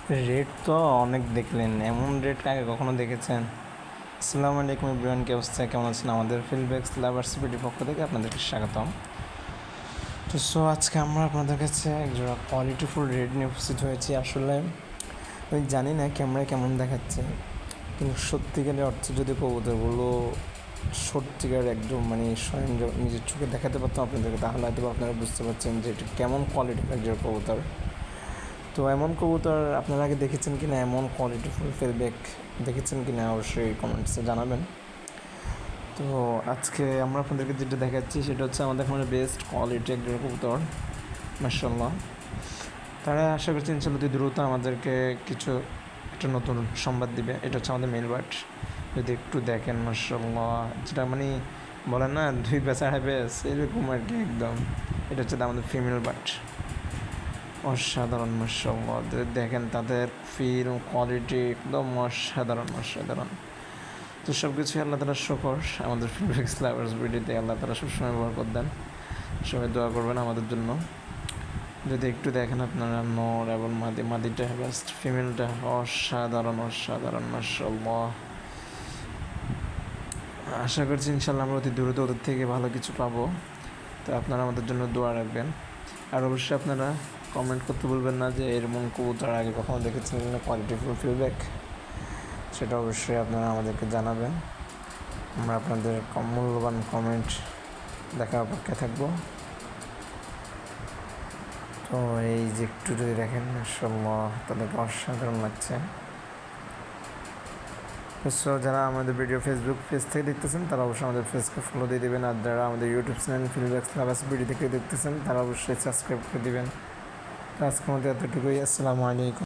Rate তো অনেক দেখলেন, এমন রেট আগে কখনো দেখেছেন? আসসালামু আলাইকুম এভরিওয়ান, কি অবস্থা, কেমন আছেন? আমাদের ফিল্ডব্যাক্স লাভার্সিটির পক্ষ থেকে আপনাদেরকে স্বাগতম। আজকে আমরা আপনাদের কাছে একজোড়া কোয়ালিটিফুল রেড নিয়ে উপস্থিত হয়েছি। আসলে আমি জানি না ক্যামেরায় কেমন দেখাচ্ছে, কিন্তু সত্যিকারের অর্থে যদি কবুতরগুলো সত্যিকার একদম স্বয়ং নিজের চোখে দেখাতে পারতাম আপনাদেরকে, তাহলে হয়তো আপনারা বুঝতে পারছেন যে এটা কেমন কোয়ালিটির একজোড়া কবুতর। এমন কবুতর আপনারা আগে দেখেছেন কি না, এমন কোয়ালিটিফুল ফিডব্যাক দেখেছেন কি না, অবশ্যই কমেন্টসে জানাবেন। আজকে আমরা আপনাদেরকে যেটা দেখাচ্ছি সেটা হচ্ছে আমাদের এখানে বেস্ট কোয়ালিটি একজন কবুতর, মাশাআল্লাহ। তারা আশা করছি ইনশাআল্লাহ দ্রুত আমাদেরকে কিছু একটা নতুন সংবাদ দিবে। এটা হচ্ছে আমাদের মেল বার্ড। যদি একটু দেখেন, মাশাআল্লাহ, যেটা বলে না দুই বেচা বেস, এরকম আর কি একদম। এটা হচ্ছে আমাদের ফিমেল বার্ড। অসাধারণ, মাশাআল্লাহ, দেখেন তাদের ফিল কোয়ালিটি একদম অসাধারণ। সব কিছুই আল্লাহ তাআলার শুকর। আমাদের ফিল্ডব্যাক্স লাভার্স ভিডিওতে আল্লাহ তাআলা সবসময় বরকত দেন। সবাই দোয়া করবেন আমাদের জন্য। যদি একটু দেখেন আপনারা, নর এবং মাদিটা বেস্ট, ফিমেলটা অসাধারণ, মাশাআল্লাহ। আশা করছি ইনশাআল্লাহ আমরা অতি দ্রুত ওদের থেকে ভালো কিছু পাবো। তো আপনারা আমাদের জন্য দোয়া রাখবেন। আর অবশ্যই আপনারা কমেন্ট করতে বলবেন না যে এরকম কবুতর আগে কখনো দেখেছেন কিনা, কোয়ালিটিফুল ফিডব্যাক সেটা অবশ্যই আপনারা আমাদেরকে জানাবেন। আমরা আপনাদের মূল্যবান কমেন্ট দেখার অপেক্ষায় থাকবো। এই যে একটু যদি দেখেন, মাশাআল্লাহ, তাদেরকে অসাধারণ লাগছে। যারা আমাদের ভিডিও ফেসবুক পেজ থেকে দেখতেছেন তারা অবশ্যই আমাদের পেজকে ফলো দিয়ে দেবেন। আর যারা আমাদের ইউটিউব চ্যানেল ফিল্ডব্যাক্স লাভার্স ভিডিও থেকে দেখতেছেন তারা অবশ্যই সাবস্ক্রাইব করে দেবেন। আজকের মধ্যে এতটুকুই। আসসালামু আলাইকুম।